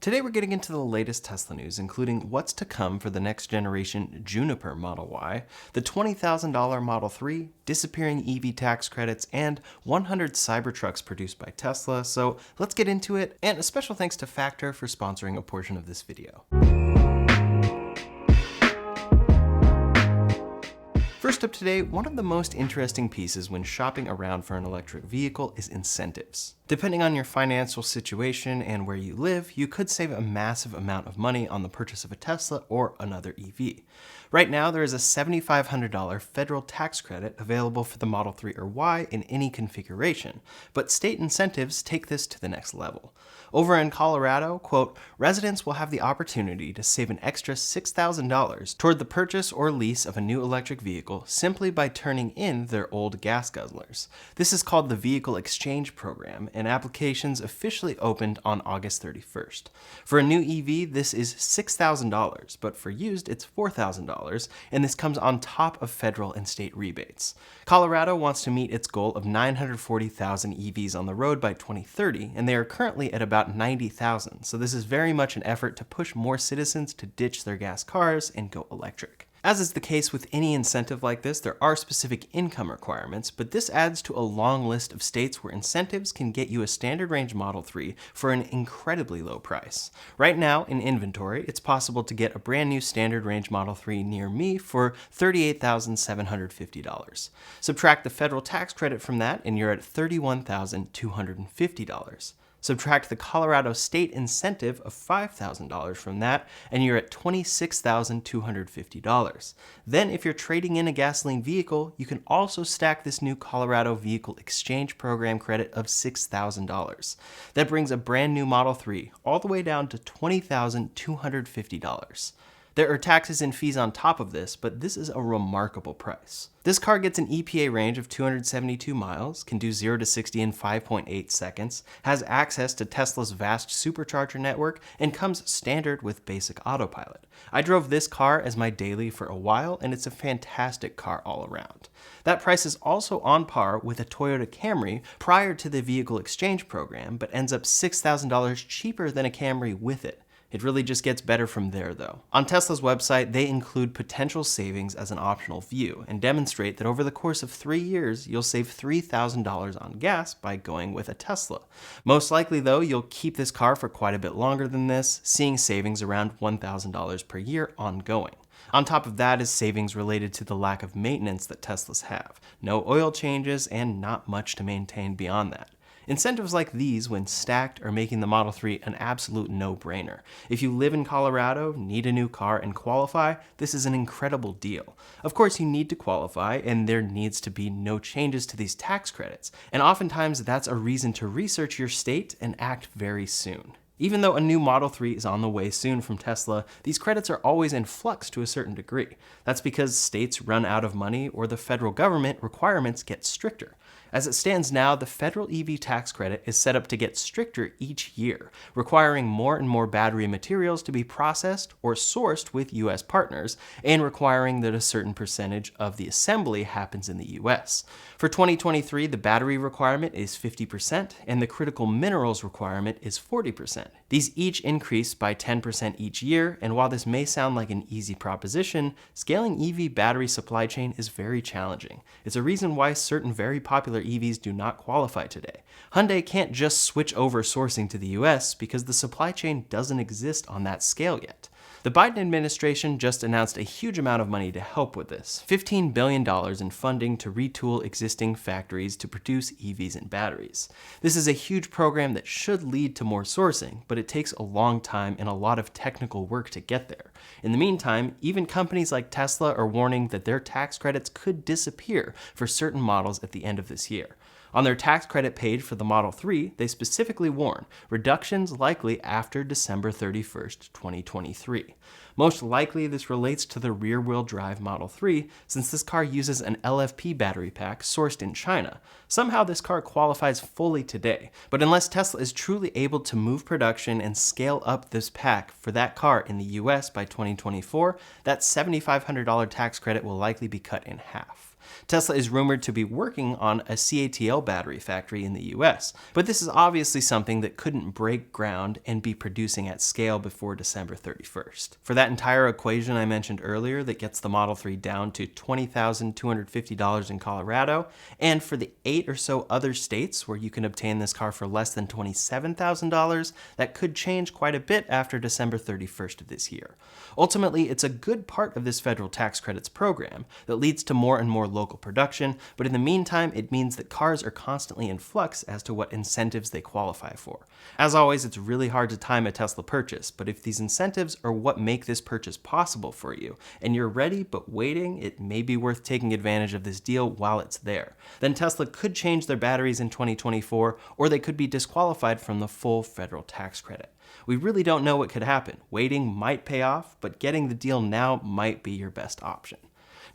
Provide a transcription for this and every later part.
Today we're getting into the latest Tesla news, including what's to come for the next generation Juniper Model Y, the $20,000 Model 3, disappearing EV tax credits, and 100 Cybertrucks produced by Tesla. So let's get into it, and a special thanks to Factor for sponsoring a portion of this video. First up today, one of the most interesting pieces when shopping around for an electric vehicle is incentives. Depending on your financial situation and where you live, you could save a massive amount of money on the purchase of a Tesla or another EV. Right now, there is a $7,500 federal tax credit available for the Model 3 or Y in any configuration, but state incentives take this to the next level. Over in Colorado, quote, residents will have the opportunity to save an extra $6,000 toward the purchase or lease of a new electric vehicle simply by turning in their old gas guzzlers. This is called the Vehicle Exchange Program, and applications officially opened on August 31st. For a new EV, this is $6,000, but for used, it's $4,000, and this comes on top of federal and state rebates. Colorado wants to meet its goal of 940,000 EVs on the road by 2030, and they are currently at about 90,000, so this is very much an effort to push more citizens to ditch their gas cars and go electric. As is the case with any incentive like this, there are specific income requirements, but this adds to a long list of states where incentives can get you a standard range Model 3 for an incredibly low price. Right now, in inventory, it's possible to get a brand new standard range Model 3 near me for $38,750. Subtract the federal tax credit from that, and you're at $31,250. Subtract the Colorado state incentive of $5,000 from that, and you're at $26,250. Then, if you're trading in a gasoline vehicle, you can also stack this new Colorado Vehicle Exchange Program credit of $6,000. That brings a brand new Model 3 all the way down to $20,250. There are taxes and fees on top of this, but this is a remarkable price. This car gets an EPA range of 272 miles, can do 0 to 60 in 5.8 seconds, has access to Tesla's vast supercharger network, and comes standard with basic autopilot. I drove this car as my daily for a while, and it's a fantastic car all around. That price is also on par with a Toyota Camry prior to the Vehicle Exchange Program, but ends up $6,000 cheaper than a Camry with it. It really just gets better from there, though. On Tesla's website, they include potential savings as an optional view and demonstrate that over the course of 3 years, you'll save $3,000 on gas by going with a Tesla. Most likely, though, you'll keep this car for quite a bit longer than this, seeing savings around $1,000 per year ongoing. On top of that is savings related to the lack of maintenance that Teslas have. No oil changes and not much to maintain beyond that. Incentives like these, when stacked, are making the Model 3 an absolute no-brainer. If you live in Colorado, need a new car, and qualify, this is an incredible deal. Of course, you need to qualify, and there needs to be no changes to these tax credits, and oftentimes that's a reason to research your state and act very soon. Even though a new Model 3 is on the way soon from Tesla, these credits are always in flux to a certain degree. That's because states run out of money or the federal government requirements get stricter. As it stands now, the federal EV tax credit is set up to get stricter each year, requiring more and more battery materials to be processed or sourced with US partners, and requiring that a certain percentage of the assembly happens in the US. For 2023, the battery requirement is 50%, and the critical minerals requirement is 40%. These each increase by 10% each year, and while this may sound like an easy proposition, scaling EV battery supply chain is very challenging. It's a reason why certain very popular EVs do not qualify today. Hyundai can't just switch over sourcing to the US because the supply chain doesn't exist on that scale yet. The Biden administration just announced a huge amount of money to help with this, $15 billion in funding to retool existing factories to produce EVs and batteries. This is a huge program that should lead to more sourcing, but it takes a long time and a lot of technical work to get there. In the meantime, even companies like Tesla are warning that their tax credits could disappear for certain models at the end of this year. On their tax credit page for the Model 3, they specifically warn reductions likely after December 31st, 2023. Most likely this relates to the rear-wheel drive Model 3, since this car uses an LFP battery pack sourced in China. Somehow this car qualifies fully today, but unless Tesla is truly able to move production and scale up this pack for that car in the US by 2024, that $7,500 tax credit will likely be cut in half. Tesla is rumored to be working on a CATL battery factory in the US, but this is obviously something that couldn't break ground and be producing at scale before December 31st. For that entire equation I mentioned earlier that gets the Model 3 down to $20,250 in Colorado, and for the 8 or so other states where you can obtain this car for less than $27,000, that could change quite a bit after December 31st of this year. Ultimately, it's a good part of this federal tax credits program that leads to more and more local production, but in the meantime, it means that cars are constantly in flux as to what incentives they qualify for. As always, it's really hard to time a Tesla purchase, but if these incentives are what make this purchase possible for you, and you're ready but waiting, it may be worth taking advantage of this deal while it's there. Then Tesla could change their batteries in 2024, or they could be disqualified from the full federal tax credit. We really don't know what could happen. Waiting might pay off, but getting the deal now might be your best option.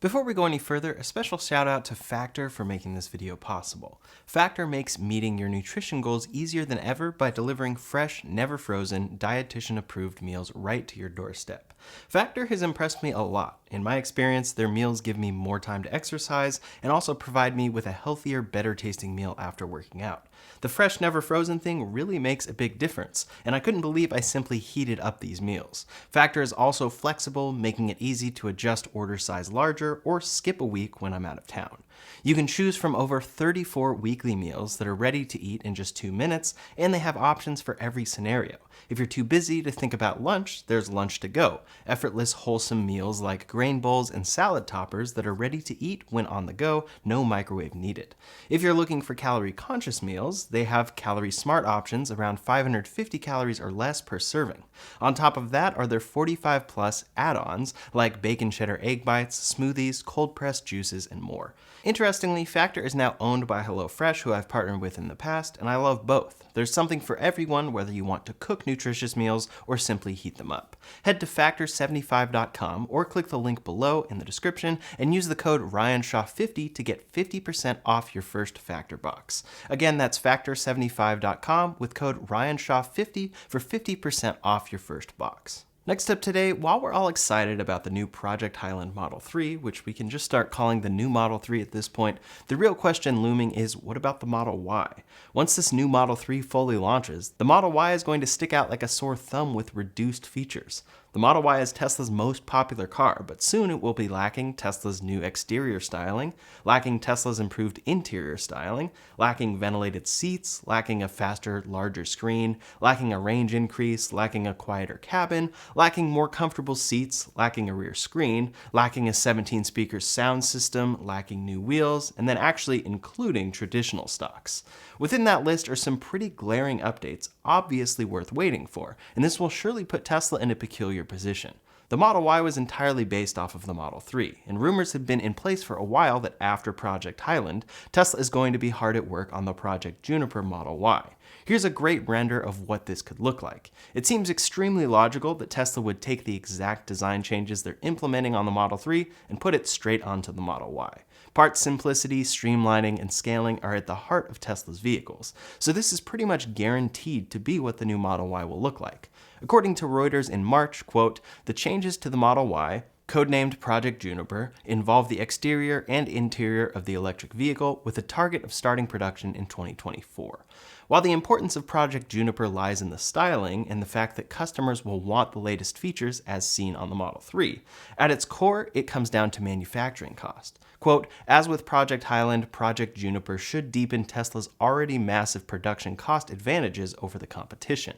Before we go any further, a special shout out to Factor for making this video possible. Factor makes meeting your nutrition goals easier than ever by delivering fresh, never frozen, dietitian approved meals right to your doorstep. Factor has impressed me a lot. In my experience, their meals give me more time to exercise and also provide me with a healthier, better tasting meal after working out. The fresh, never frozen thing really makes a big difference, and I couldn't believe I simply heated up these meals. Factor is also flexible, making it easy to adjust order size larger or skip a week when I'm out of town. You can choose from over 34 weekly meals that are ready to eat in just 2 minutes, and they have options for every scenario. If you're too busy to think about lunch, there's lunch to go, effortless wholesome meals like grain bowls and salad toppers that are ready to eat when on the go, no microwave needed. If you're looking for calorie-conscious meals, they have calorie-smart options around 550 calories or less per serving. On top of that are their 45-plus add-ons like bacon cheddar egg bites, smoothies, cold-pressed juices, and more. Interestingly, Factor is now owned by HelloFresh, who I've partnered with in the past, and I love both. There's something for everyone, whether you want to cook nutritious meals or simply heat them up. Head to factor75.com or click the link below in the description and use the code RyanShaw50 to get 50% off your first Factor box. Again, that's factor75.com with code RyanShaw50 for 50% off your first box. Next up today, while we're all excited about the new Project Highland Model 3, which we can just start calling the new Model 3 at this point, the real question looming is, what about the Model Y? Once this new Model 3 fully launches, the Model Y is going to stick out like a sore thumb with reduced features. The Model Y is Tesla's most popular car, but soon it will be lacking Tesla's new exterior styling, lacking Tesla's improved interior styling, lacking ventilated seats, lacking a faster, larger screen, lacking a range increase, lacking a quieter cabin, lacking more comfortable seats, lacking a rear screen, lacking a 17-speaker sound system, lacking new wheels, and then actually including traditional stocks. Within that list are some pretty glaring updates, obviously worth waiting for, and this will surely put Tesla in a peculiar position. The Model Y was entirely based off of the Model 3, and rumors had been in place for a while that after Project Highland, Tesla is going to be hard at work on the Project Juniper Model Y. Here's a great render of what this could look like. It seems extremely logical that Tesla would take the exact design changes they're implementing on the Model 3 and put it straight onto the Model Y. Part simplicity, streamlining, and scaling are at the heart of Tesla's vehicles, so this is pretty much guaranteed to be what the new Model Y will look like. According to Reuters in March, quote, "The changes to the Model Y, codenamed Project Juniper, involve the exterior and interior of the electric vehicle with a target of starting production in 2024. While the importance of Project Juniper lies in the styling and the fact that customers will want the latest features as seen on the Model 3, at its core, it comes down to manufacturing cost. Quote, as with Project Highland, Project Juniper should deepen Tesla's already massive production cost advantages over the competition.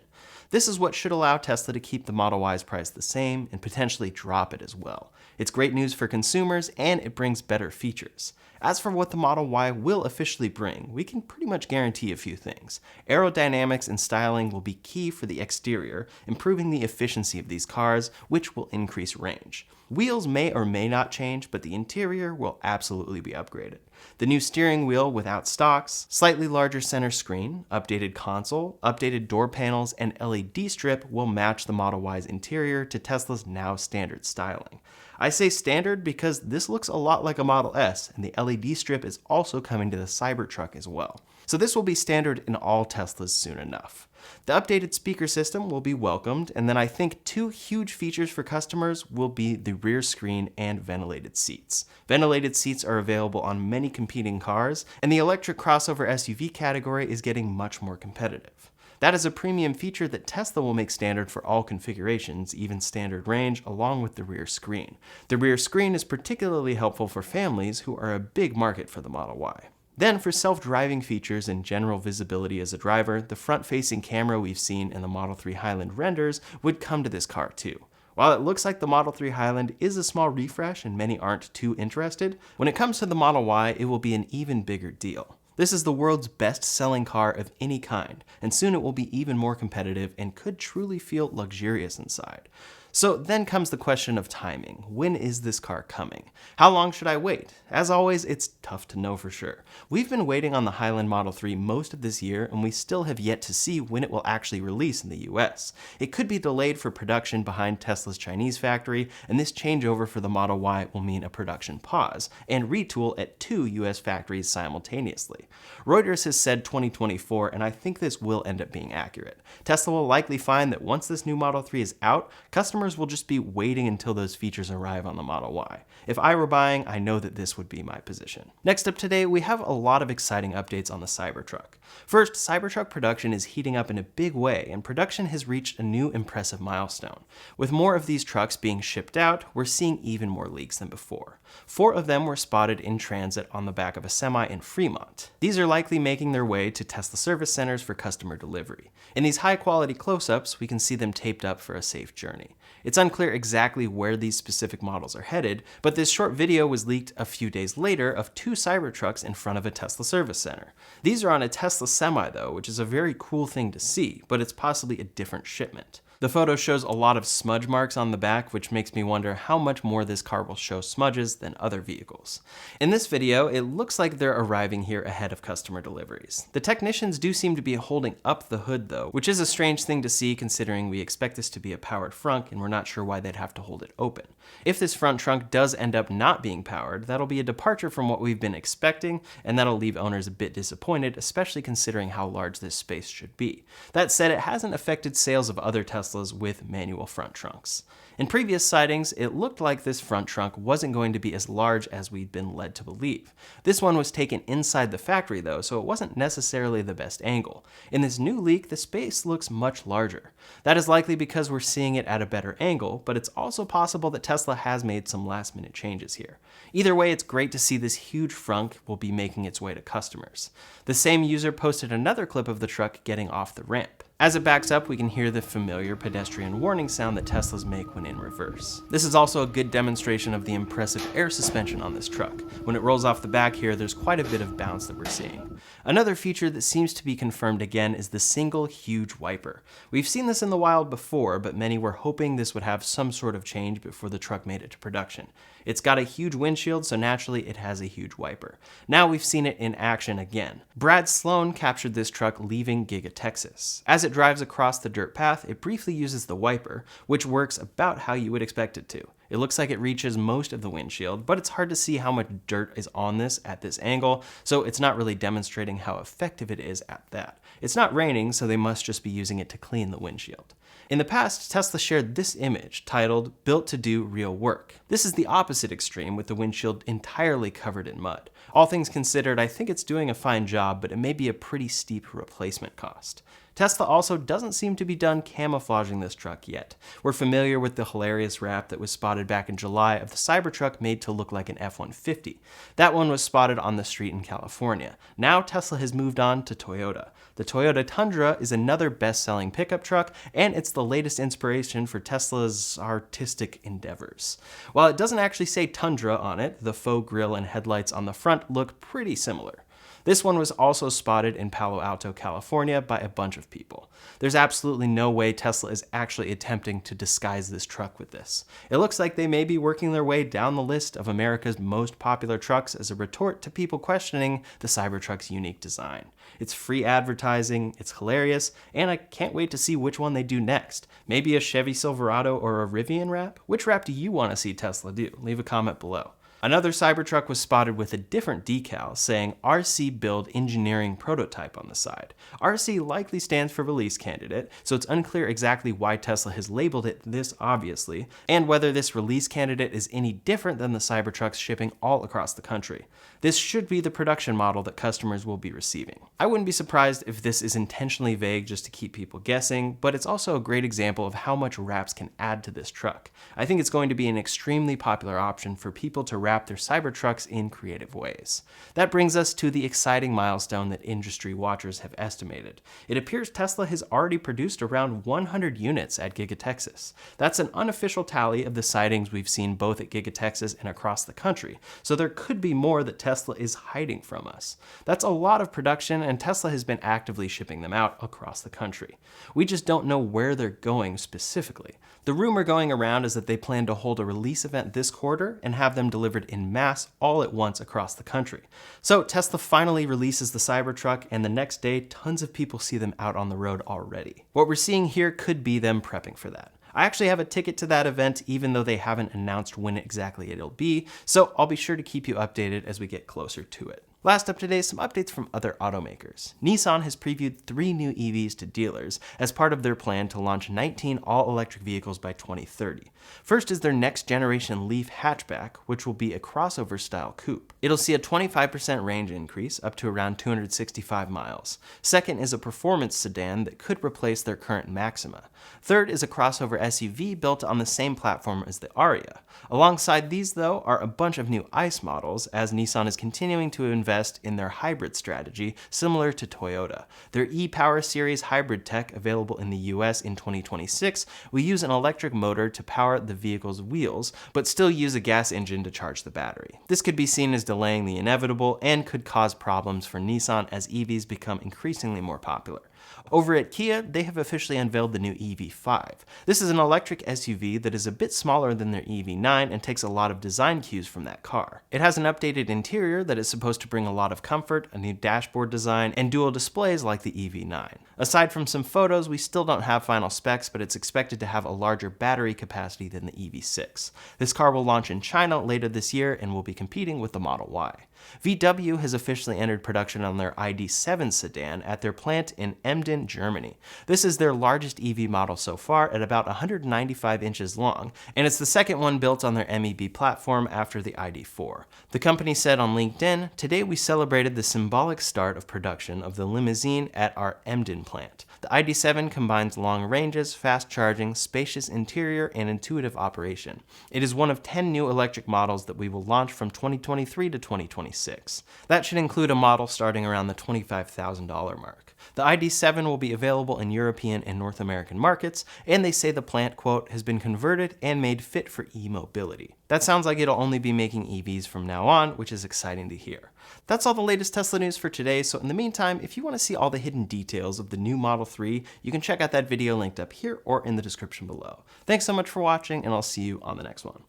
This is what should allow Tesla to keep the Model Y's price the same and potentially drop it as well. It's great news for consumers and it brings better features. As for what the Model Y will officially bring, we can pretty much guarantee a few things. Aerodynamics and styling will be key for the exterior, improving the efficiency of these cars, which will increase range. Wheels may or may not change, but the interior will absolutely be upgraded. The new steering wheel without stalks, slightly larger center screen, updated console, updated door panels, and LED strip will match the Model Y's interior to Tesla's now standard styling. I say standard because this looks a lot like a Model S, and the LED strip is also coming to the Cybertruck as well. So this will be standard in all Teslas soon enough. The updated speaker system will be welcomed, and then I think two huge features for customers will be the rear screen and ventilated seats. Ventilated seats are available on many competing cars, and the electric crossover SUV category is getting much more competitive. That is a premium feature that Tesla will make standard for all configurations, even standard range, along with the rear screen. The rear screen is particularly helpful for families who are a big market for the Model Y. Then for self-driving features and general visibility as a driver, the front-facing camera we've seen in the Model 3 Highland renders would come to this car too. While it looks like the Model 3 Highland is a small refresh and many aren't too interested, when it comes to the Model Y, it will be an even bigger deal. This is the world's best-selling car of any kind, and soon it will be even more competitive and could truly feel luxurious inside. So then comes the question of timing. When is this car coming? How long should I wait? As always, it's tough to know for sure. We've been waiting on the Highland Model 3 most of this year, and we still have yet to see when it will actually release in the US. It could be delayed for production behind Tesla's Chinese factory, and this changeover for the Model Y will mean a production pause, and retool at 2 US factories simultaneously. Reuters has said 2024, and I think this will end up being accurate. Tesla will likely find that once this new Model 3 is out, customers will just be waiting until those features arrive on the Model Y. If I were buying, I know that this would be my position. Next up today, we have a lot of exciting updates on the Cybertruck. First, Cybertruck production is heating up in a big way, and production has reached a new impressive milestone. With more of these trucks being shipped out, we're seeing even more leaks than before. 4 of them were spotted in transit on the back of a semi in Fremont. These are likely making their way to Tesla service centers for customer delivery. In these high-quality close-ups, we can see them taped up for a safe journey. It's unclear exactly where these specific models are headed, but this short video was leaked a few days later of 2 Cybertrucks in front of a Tesla service center. These are on a Tesla Semi though, which is a very cool thing to see, but it's possibly a different shipment. The photo shows a lot of smudge marks on the back, which makes me wonder how much more this car will show smudges than other vehicles. In this video, it looks like they're arriving here ahead of customer deliveries. The technicians do seem to be holding up the hood though, which is a strange thing to see considering we expect this to be a powered front and we're not sure why they'd have to hold it open. If this front trunk does end up not being powered, that'll be a departure from what we've been expecting, and that'll leave owners a bit disappointed, especially considering how large this space should be. That said, it hasn't affected sales of other Teslas with manual front trunks. In previous sightings, it looked like this front trunk wasn't going to be as large as we'd been led to believe. This one was taken inside the factory though, so it wasn't necessarily the best angle. In this new leak, the space looks much larger. That is likely because we're seeing it at a better angle, but it's also possible that Tesla has made some last-minute changes here. Either way, it's great to see this huge frunk will be making its way to customers. The same user posted another clip of the truck getting off the ramp. As it backs up, we can hear the familiar pedestrian warning sound that Teslas make when in reverse. This is also a good demonstration of the impressive air suspension on this truck. When it rolls off the back here, there's quite a bit of bounce that we're seeing. Another feature that seems to be confirmed again is the single huge wiper. We've seen this in the wild before, but many were hoping this would have some sort of change before the truck made it to production. It's got a huge windshield, so naturally it has a huge wiper. Now we've seen it in action again. Brad Sloan captured this truck leaving Giga, Texas. As it drives across the dirt path, it briefly uses the wiper, which works about how you would expect it to. It looks like it reaches most of the windshield, but it's hard to see how much dirt is on this at this angle, so it's not really demonstrating how effective it is at that. It's not raining, so they must just be using it to clean the windshield. In the past, Tesla shared this image titled, "Built to do real work." This is the opposite extreme, with the windshield entirely covered in mud. All things considered, I think it's doing a fine job, but it may be a pretty steep replacement cost. Tesla also doesn't seem to be done camouflaging this truck yet. We're familiar with the hilarious wrap that was spotted back in July of the Cybertruck made to look like an F-150. That one was spotted on the street in California. Now Tesla has moved on to Toyota. The Toyota Tundra is another best-selling pickup truck, and it's the latest inspiration for Tesla's artistic endeavors. While it doesn't actually say Tundra on it, the faux grille and headlights on the front look pretty similar. This one was also spotted in Palo Alto, California by a bunch of people. There's absolutely no way Tesla is actually attempting to disguise this truck with this. It looks like they may be working their way down the list of America's most popular trucks as a retort to people questioning the Cybertruck's unique design. It's free advertising, it's hilarious, and I can't wait to see which one they do next. Maybe a Chevy Silverado or a Rivian wrap? Which wrap do you want to see Tesla do? Leave a comment below. Another Cybertruck was spotted with a different decal saying RC Build Engineering Prototype on the side. RC likely stands for Release Candidate, so it's unclear exactly why Tesla has labeled it this obviously, and whether this release candidate is any different than the Cybertrucks shipping all across the country. This should be the production model that customers will be receiving. I wouldn't be surprised if this is intentionally vague just to keep people guessing, but it's also a great example of how much wraps can add to this truck. I think it's going to be an extremely popular option for people to wrap their Cybertrucks in creative ways. That brings us to the exciting milestone that industry watchers have estimated. It appears Tesla has already produced around 100 units at Giga Texas. That's an unofficial tally of the sightings we've seen both at Giga Texas and across the country, so there could be more that Tesla is hiding from us. That's a lot of production, and Tesla has been actively shipping them out across the country. We just don't know where they're going specifically. The rumor going around is that they plan to hold a release event this quarter and have them delivered in mass all at once across the country. So Tesla finally releases the Cybertruck, and the next day tons of people see them out on the road already. What we're seeing here could be them prepping for that. I actually have a ticket to that event even though they haven't announced when exactly it'll be, so I'll be sure to keep you updated as we get closer to it. Last up today, some updates from other automakers. Nissan has previewed 3 new EVs to dealers as part of their plan to launch 19 all-electric vehicles by 2030. First is their next generation Leaf hatchback, which will be a crossover-style coupe. It'll see a 25% range increase, up to around 265 miles. Second is a performance sedan that could replace their current Maxima. Third is a crossover SUV built on the same platform as the Ariya. Alongside these, though, are a bunch of new ICE models, as Nissan is continuing to invest in their hybrid strategy, similar to Toyota. Their e-Power Series hybrid tech, available in the US in 2026, will use an electric motor to power the vehicle's wheels, but still use a gas engine to charge the battery. This could be seen as delaying the inevitable and could cause problems for Nissan as EVs become increasingly more popular. Over at Kia, they have officially unveiled the new EV5. This is an electric SUV that is a bit smaller than their EV9 and takes a lot of design cues from that car. It has an updated interior that is supposed to bring a lot of comfort, a new dashboard design, and dual displays like the EV9. Aside from some photos, we still don't have final specs, but it's expected to have a larger battery capacity than the EV6. This car will launch in China later this year and will be competing with the Model Y. VW has officially entered production on their ID.7 sedan at their plant in Emden, Germany. This is their largest EV model so far, at about 195 inches long, and it's the second one built on their MEB platform after the ID.4. The company said on LinkedIn, "Today we celebrated the symbolic start of production of the limousine at our Emden plant. The ID.7 combines long ranges, fast charging, spacious interior, and intuitive operation. It is one of 10 new electric models that we will launch from 2023 to 2026. That should include a model starting around the $25,000 mark. The ID.7 will be available in European and North American markets, and they say the plant, quote, has been converted and made fit for e-mobility." That sounds like it'll only be making EVs from now on, which is exciting to hear. That's all the latest Tesla news for today, so in the meantime, if you want to see all the hidden details of the new Model 3, you can check out that video linked up here or in the description below. Thanks so much for watching, and I'll see you on the next one.